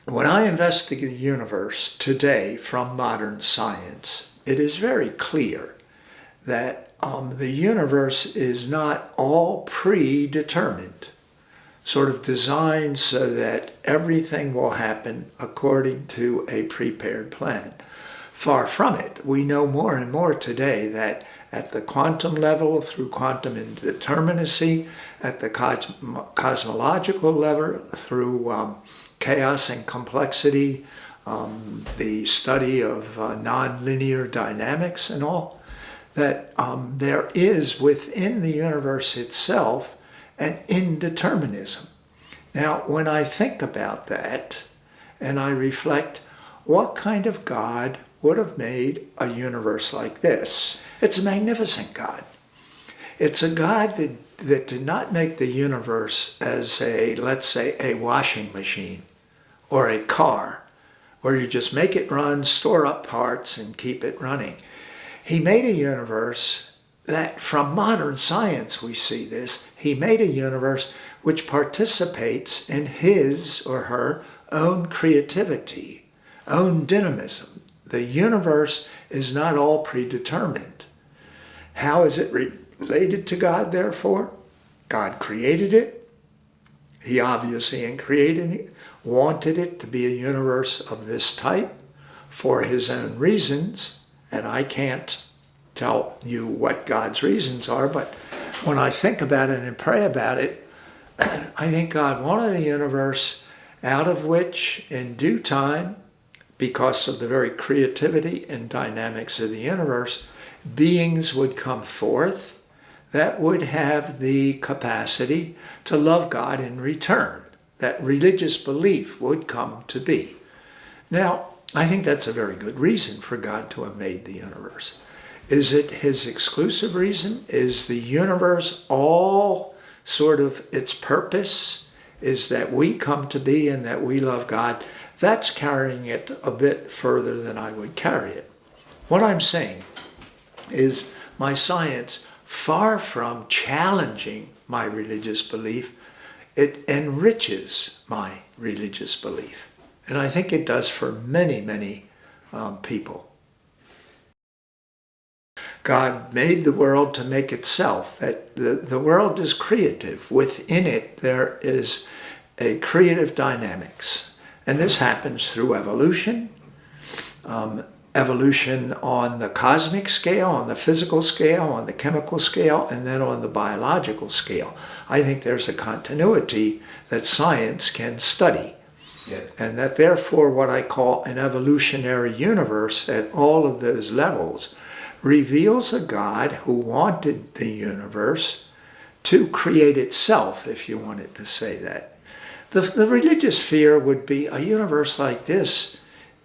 When I investigate the universe today from modern science, it is very clear that the universe is not all predetermined, sort of designed so that everything will happen according to a prepared plan. Far from it. We know more and more today that at the quantum level, through quantum indeterminacy, at the cosmological level, through chaos and complexity, the study of nonlinear dynamics and all, that there is within the universe itself an indeterminism. Now, when I think about that and I reflect, what kind of God would have made a universe like this? It's a magnificent God. It's a God that did not make the universe as a, let's say, a washing machine or a car, where you just make it run, store up parts, and keep it running. He made a universe that, from modern science we see this, he made a universe which participates in his or her own creativity, own dynamism. The universe is not all predetermined. How is it related to God, therefore? God created it. He obviously, in creating it, wanted it to be a universe of this type for his own reasons, and I can't tell you what God's reasons are, but when I think about it and pray about it, I think God wanted a universe out of which, in due time, because of the very creativity and dynamics of the universe, beings would come forth that would have the capacity to love God in return, that religious belief would come to be. Now, I think that's a very good reason for God to have made the universe. Is it his exclusive reason? Is the universe all sort of its purpose is that we come to be and that we love God? That's carrying it a bit further than I would carry it. What I'm saying is my science, far from challenging my religious belief, it enriches my religious belief. And I think it does for many, many people. God made the world to make itself, that the world is creative. Within it, there is a creative dynamics. And this happens through evolution, evolution on the cosmic scale, on the physical scale, on the chemical scale, and then on the biological scale. I think there's a continuity that science can study. Yes. And that therefore what I call an evolutionary universe at all of those levels reveals a God who wanted the universe to create itself, if you wanted to say that. The religious fear would be a universe like this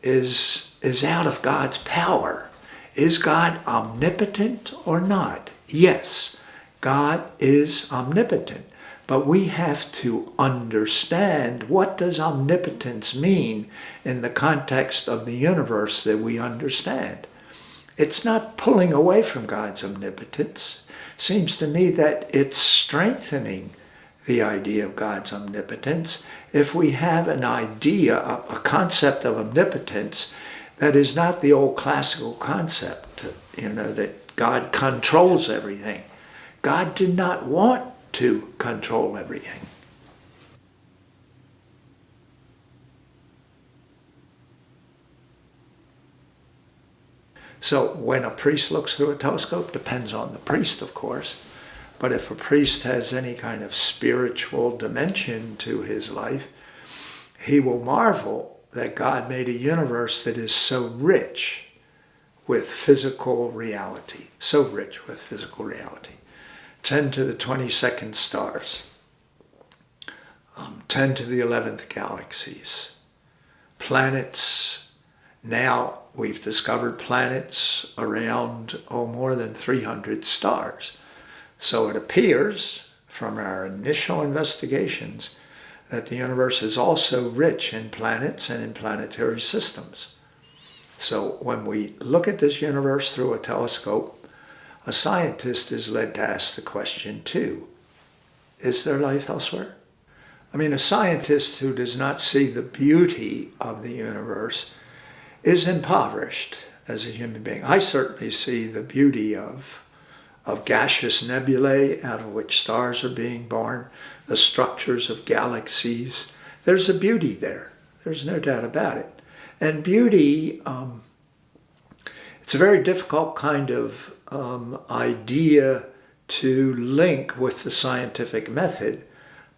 is out of God's power. Is God omnipotent or not? Yes, God is omnipotent. But we have to understand, what does omnipotence mean in the context of the universe that we understand? It's not pulling away from God's omnipotence. Seems to me that it's strengthening the idea of God's omnipotence if we have an idea, a concept of omnipotence that is not the old classical concept, that God controls everything. God did not want to control everything. So when a priest looks through a telescope, depends on the priest, of course, but if a priest has any kind of spiritual dimension to his life, he will marvel that God made a universe that is so rich with physical reality, 10 to the 22nd stars, 10 to the 11th galaxies, planets. Now we've discovered planets around, more than 300 stars. So it appears from our initial investigations that the universe is also rich in planets and in planetary systems. So when we look at this universe through a telescope, a scientist is led to ask the question too, is there life elsewhere? I mean, a scientist who does not see the beauty of the universe is impoverished as a human being. I certainly see the beauty of gaseous nebulae out of which stars are being born, the structures of galaxies. There's a beauty there. There's no doubt about it. And beauty, it's a very difficult kind of idea to link with the scientific method,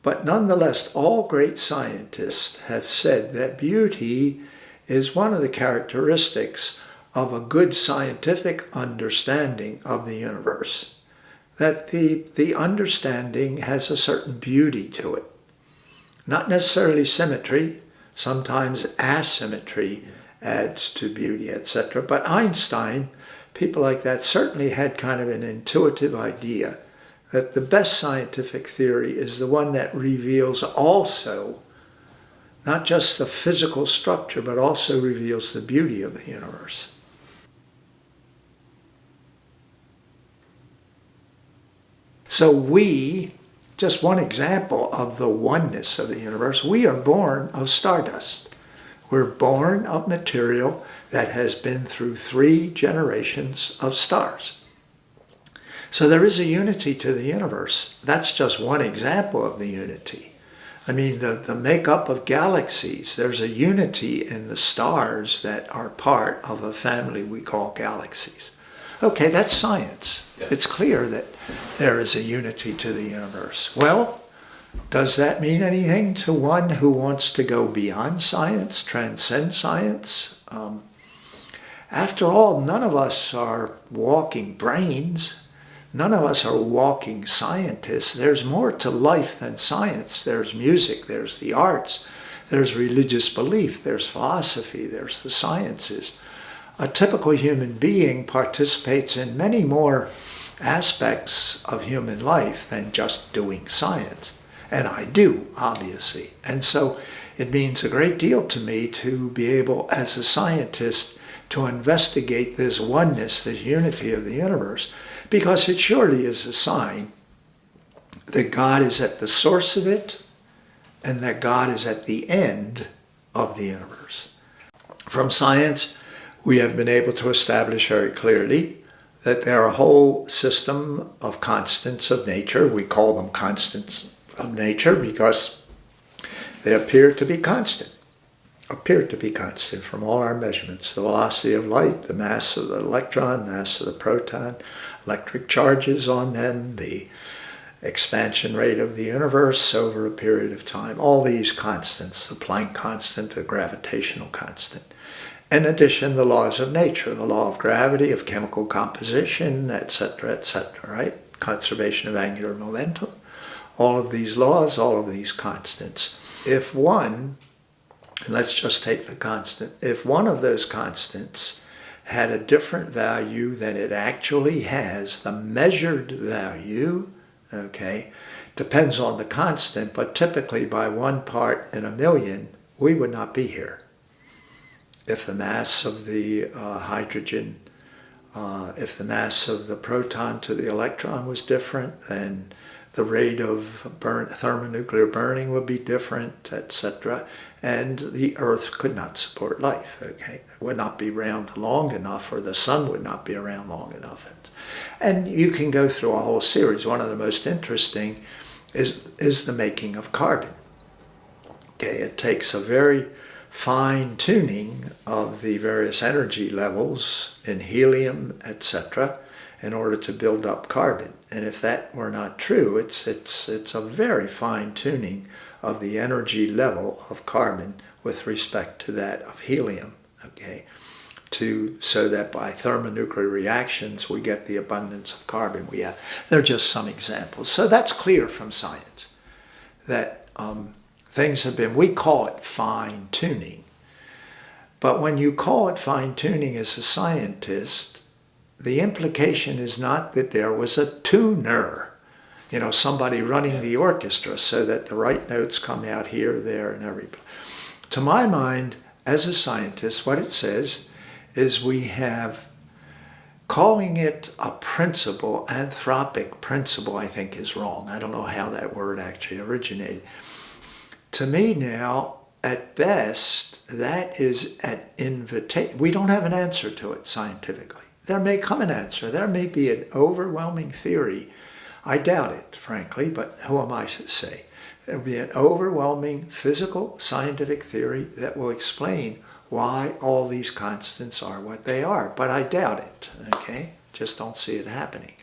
but nonetheless, all great scientists have said that beauty is one of the characteristics of a good scientific understanding of the universe, that the understanding has a certain beauty to it. Not necessarily symmetry, sometimes asymmetry adds to beauty, etc. But Einstein, people like that, certainly had kind of an intuitive idea that the best scientific theory is the one that reveals also not just the physical structure, but also reveals the beauty of the universe. So we, just one example of the oneness of the universe, we are born of stardust. We're born of material that has been through 3 generations of stars. So there is a unity to the universe. That's just one example of the unity. I mean, the makeup of galaxies, there's a unity in the stars that are part of a family we call galaxies. Okay, that's science. Yeah. It's clear that there is a unity to the universe. Well, does that mean anything to one who wants to go beyond science, transcend science? After all, none of us are walking brains. None of us are walking scientists. There's more to life than science. There's music, there's the arts, there's religious belief, there's philosophy, there's the sciences. A typical human being participates in many more aspects of human life than just doing science. And I do, obviously. And so it means a great deal to me to be able, as a scientist, to investigate this oneness, this unity of the universe, because it surely is a sign that God is at the source of it and that God is at the end of the universe. From science, we have been able to establish very clearly that there are a whole system of constants of nature. We call them constants of nature because they appear to be constant from all our measurements. The velocity of light, the mass of the electron, mass of the proton, electric charges on them, the expansion rate of the universe over a period of time, all these constants, the Planck constant, the gravitational constant. In addition, the laws of nature, the law of gravity, of chemical composition, etc., right? Conservation of angular momentum. All of these laws, all of these constants. If one, and let's just take the constant, if one of those constants had a different value than it actually has, the measured value, okay, depends on the constant, but typically by 1 part in a million, we would not be here. If the mass of the hydrogen, if the mass of the proton to the electron was different, then the rate of thermonuclear burning would be different, etc. And the Earth could not support life, okay? It would not be around long enough, or the sun would not be around long enough. And you can go through a whole series. One of the most interesting is the making of carbon. Okay, it takes a very fine tuning of the various energy levels in helium, etc., in order to build up carbon. And if that were not true, it's a very fine tuning of the energy level of carbon with respect to that of helium, okay? So that by thermonuclear reactions we get the abundance of carbon we have. They're just some examples. So that's clear from science that things have been, we call it fine tuning. But when you call it fine tuning as a scientist, the implication is not that there was a tuner, somebody running the orchestra so that the right notes come out here, there, and everywhere. To my mind, as a scientist, what it says is we have, calling it a principle, anthropic principle, I think is wrong. I don't know how that word actually originated. to me now, at best, that is an invitation. We don't have an answer to it scientifically. There may come an answer. There may be an overwhelming theory. I doubt it, frankly, but who am I to say? There will be an overwhelming physical, scientific theory that will explain why all these constants are what they are. But I doubt it, okay? Just don't see it happening.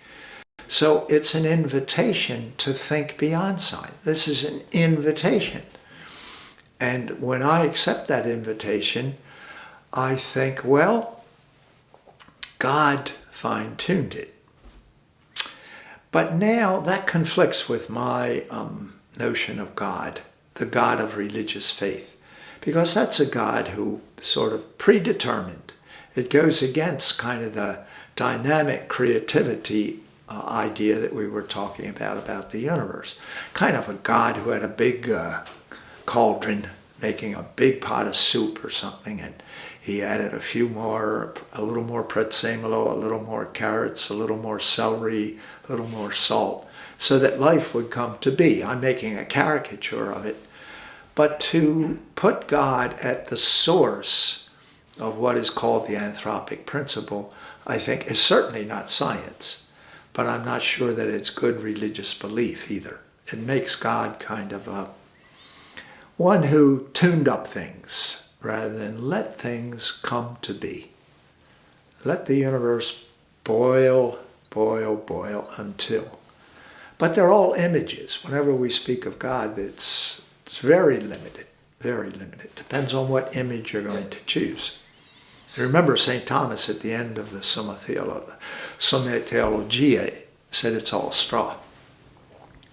So it's an invitation to think beyond science. This is an invitation. And when I accept that invitation, I think, well, God fine-tuned it. But now that conflicts with my notion of God, the God of religious faith, because that's a God who sort of predetermined. It goes against kind of the dynamic creativity idea that we were talking about the universe. Kind of a God who had a big cauldron making a big pot of soup or something, and he added a little more prezzemolo, a little more carrots, a little more celery, a little more salt, so that life would come to be. I'm making a caricature of it. But to put God at the source of what is called the anthropic principle, I think is certainly not science, but I'm not sure that it's good religious belief either. It makes God kind of one who tuned up things rather than let things come to be. Let the universe boil, boil, boil until. But they're all images. Whenever we speak of God, it's very limited, very limited. Depends on what image you're going to choose. Remember St. Thomas at the end of the Summa Theologia said it's all straw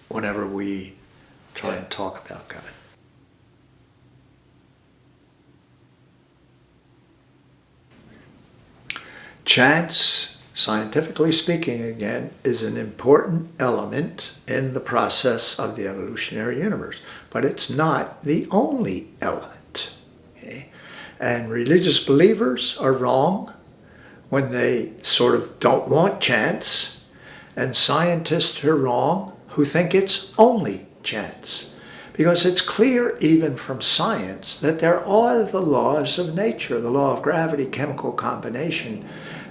whenever we try and talk about God. Chance, scientifically speaking again, is an important element in the process of the evolutionary universe, but it's not the only element. Okay? And religious believers are wrong when they sort of don't want chance, and scientists are wrong who think it's only chance. Because it's clear even from science that there are the laws of nature, the law of gravity, chemical combination,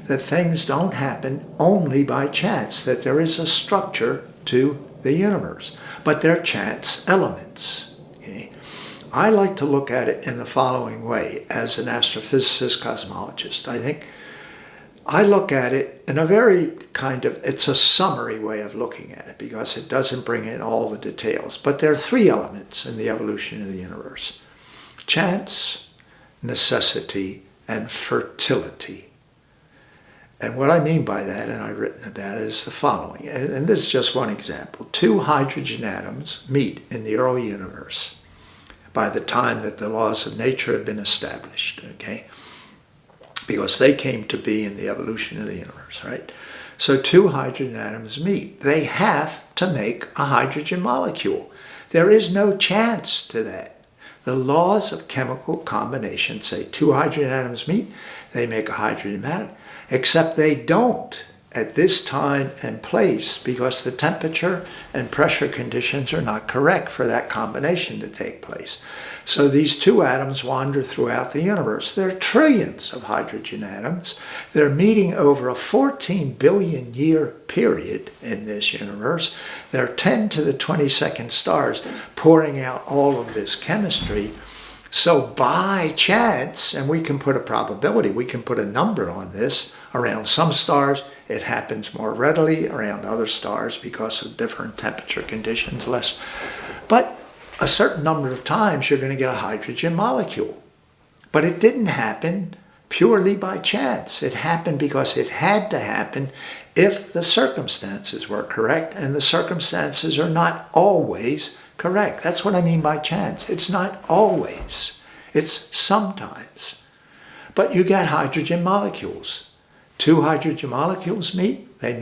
that things don't happen only by chance, that there is a structure to the universe. But they're chance elements. Okay? I like to look at it in the following way as an astrophysicist, cosmologist. I look at it in a very it's a summary way of looking at it because it doesn't bring in all the details. But there are three elements in the evolution of the universe: chance, necessity, and fertility. And what I mean by that, and I've written about it, is the following. And this is just one example. Two hydrogen atoms meet in the early universe by the time that the laws of nature have been established, okay? Because they came to be in the evolution of the universe, right? So two hydrogen atoms meet. They have to make a hydrogen molecule. There is no chance to that. The laws of chemical combination say two hydrogen atoms meet, they make a hydrogen atom. Except they don't at this time and place because the temperature and pressure conditions are not correct for that combination to take place. So these two atoms wander throughout the universe. There are trillions of hydrogen atoms. They're meeting over a 14 billion year period in this universe. There are 10 to the 22nd stars pouring out all of this chemistry. So by chance, and we can put a probability, we can put a number on this, around some stars it happens more readily, around other stars because of different temperature conditions less. But a certain number of times you're going to get a hydrogen molecule. But it didn't happen purely by chance. It happened because it had to happen if the circumstances were correct, and the circumstances are not always correct. That's what I mean by chance. It's not always. It's sometimes. But you get hydrogen molecules. Two hydrogen molecules meet. They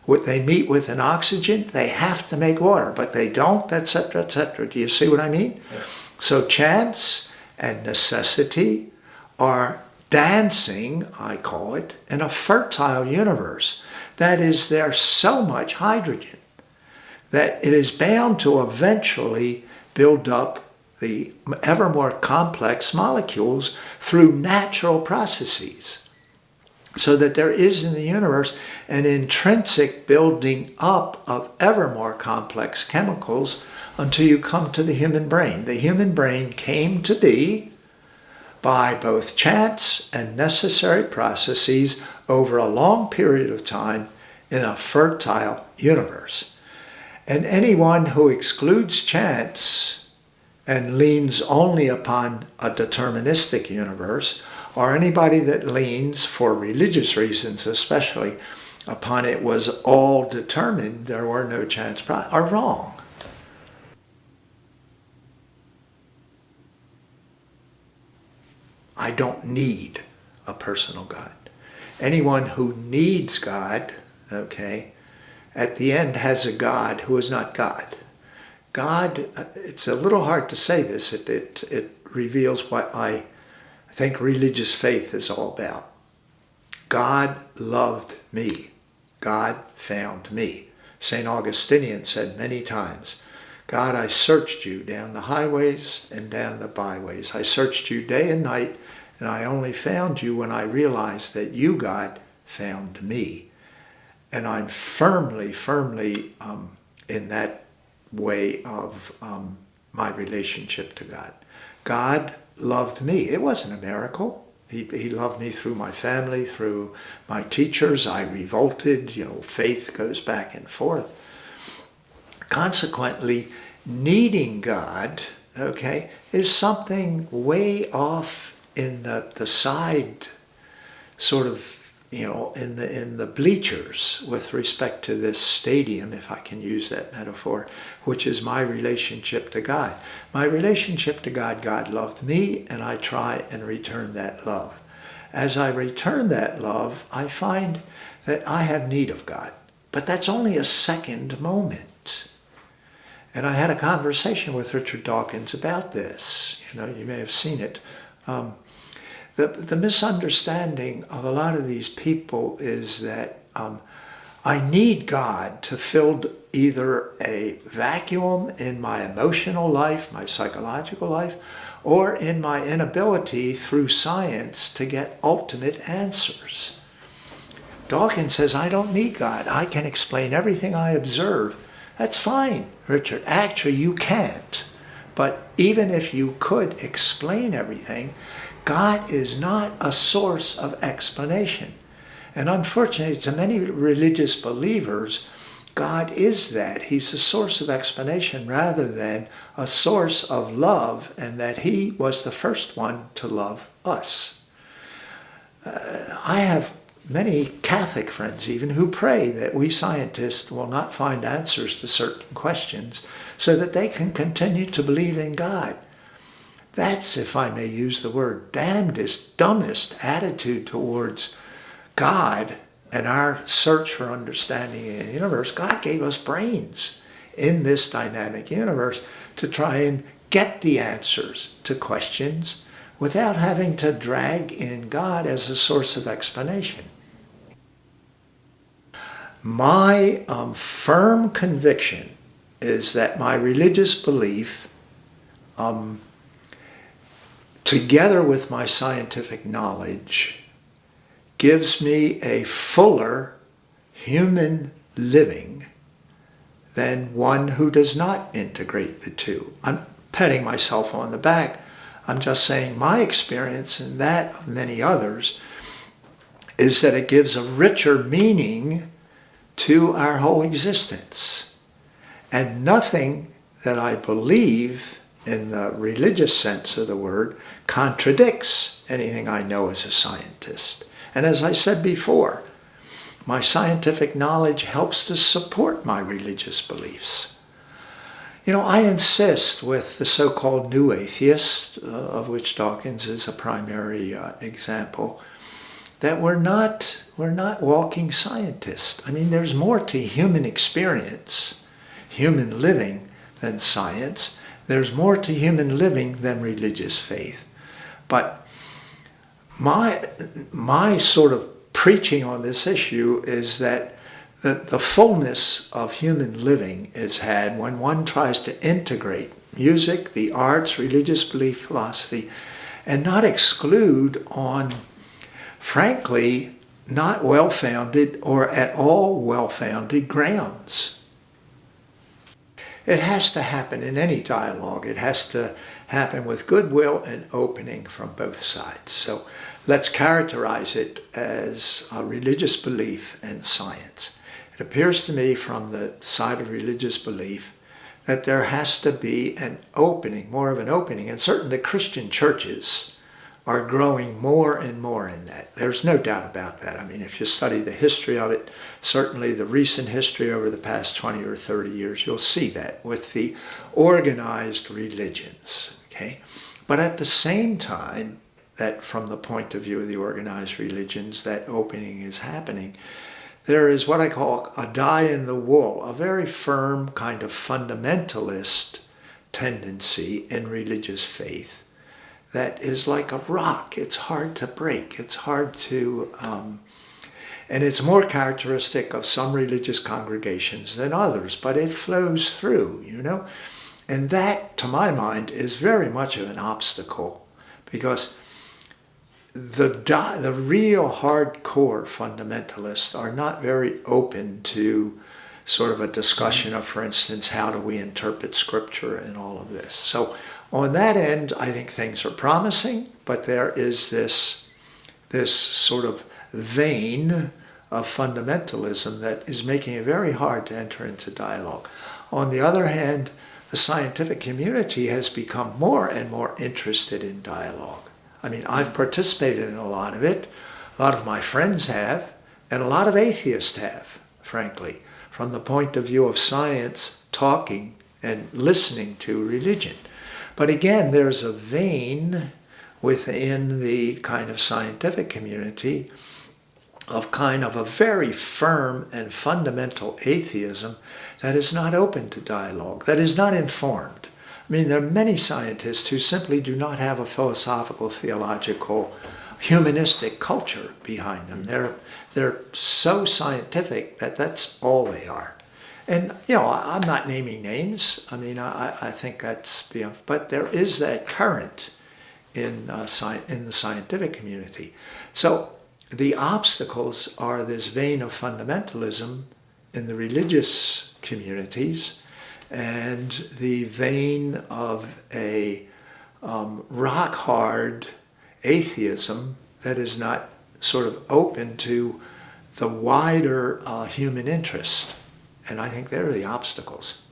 meet with an oxygen. They have to make water, but they don't, etc., etc. Do you see what I mean? Yeah. So chance and necessity are dancing, I call it, in a fertile universe. That is, there's so much hydrogen that it is bound to eventually build up the ever more complex molecules through natural processes. So that there is in the universe an intrinsic building up of ever more complex chemicals until you come to the human brain. The human brain came to be by both chance and necessary processes over a long period of time in a fertile universe. And anyone who excludes chance and leans only upon a deterministic universe, or anybody that leans, for religious reasons especially, upon it was all determined, there were no chance, are wrong. I don't need a personal God. Anyone who needs God, okay, at the end has a God who is not God. God, it's a little hard to say this, it reveals what I think religious faith is all about. God loved me. God found me. St. Augustinian said many times, God, I searched you down the highways and down the byways. I searched you day and night, and I only found you when I realized that you, God, found me. And I'm firmly in that way of my relationship to God. God loved me. It wasn't a miracle. He loved me through my family, through my teachers. I revolted. Faith goes back and forth. Consequently, needing God, okay, is something way off in the side, sort of, in the bleachers with respect to this stadium, if I can use that metaphor, which is my relationship to God. My relationship to God, God loved me, and I try and return that love. As I return that love, I find that I have need of God. But that's only a second moment. And I had a conversation with Richard Dawkins about this. You may have seen it. The misunderstanding of a lot of these people is that I need God to fill either a vacuum in my emotional life, my psychological life, or in my inability through science to get ultimate answers. Dawkins says, I don't need God. I can explain everything I observe. That's fine, Richard. Actually, you can't. But even if you could explain everything, God is not a source of explanation. And unfortunately, to many religious believers, God is that. He's a source of explanation rather than a source of love, and that he was the first one to love us. I have many Catholic friends even who pray that we scientists will not find answers to certain questions so that they can continue to believe in God. That's, if I may use the word, damnedest, dumbest attitude towards God and our search for understanding in the universe. God gave us brains in this dynamic universe to try and get the answers to questions without having to drag in God as a source of explanation. My firm conviction is that my religious belief, together with my scientific knowledge, gives me a fuller human living than one who does not integrate the two. I'm patting myself on the back. I'm just saying my experience, and that of many others, is that it gives a richer meaning to our whole existence. And nothing that I believe in the religious sense of the word contradicts anything I know as a scientist. And as I said before, my scientific knowledge helps to support my religious beliefs. I insist with the so-called new atheists, of which Dawkins is a primary example, that we're not walking scientists. I mean, there's more to human experience, human living, than science. There's more to human living than religious faith. But my sort of preaching on this issue is that the fullness of human living is had when one tries to integrate music, the arts, religious belief, philosophy, and not exclude on, frankly, not well-founded or at all well-founded grounds. It has to happen in any dialogue. It has to happen with goodwill and opening from both sides. So let's characterize it as a religious belief and science. It appears to me from the side of religious belief that there has to be an opening, more of an opening, and certainly Christian churches are growing more and more in that. There's no doubt about that. I mean, if you study the history of it, certainly the recent history over the past 20 or 30 years, you'll see that with the organized religions, okay? But at the same time, that from the point of view of the organized religions, that opening is happening, there is what I call a die-in-the-wool, a very firm kind of fundamentalist tendency in religious faith that is like a rock. It's hard to break. It's hard to, and it's more characteristic of some religious congregations than others, but it flows through, you know. And that, to my mind, is very much of an obstacle, because the real hardcore fundamentalists are not very open to sort of a discussion of, for instance, how do we interpret Scripture and all of this. So on that end, I think things are promising, but there is this sort of vein of fundamentalism that is making it very hard to enter into dialogue. On the other hand, the scientific community has become more and more interested in dialogue. I mean, I've participated in a lot of it. A lot of my friends have, and a lot of atheists have, frankly, from the point of view of science talking and listening to religion. But again, there's a vein within the kind of scientific community of kind of a very firm and fundamental atheism that is not open to dialogue, that is not informed. I mean, there are many scientists who simply do not have a philosophical, theological, humanistic culture behind them. They're so scientific that that's all they are. And, you know, I'm not naming names. I mean, I think that's beyond, but there is that current in the scientific community. So the obstacles are this vein of fundamentalism in the religious communities and the vein of a rock-hard atheism that is not sort of open to the wider human interest. And I think they're the obstacles.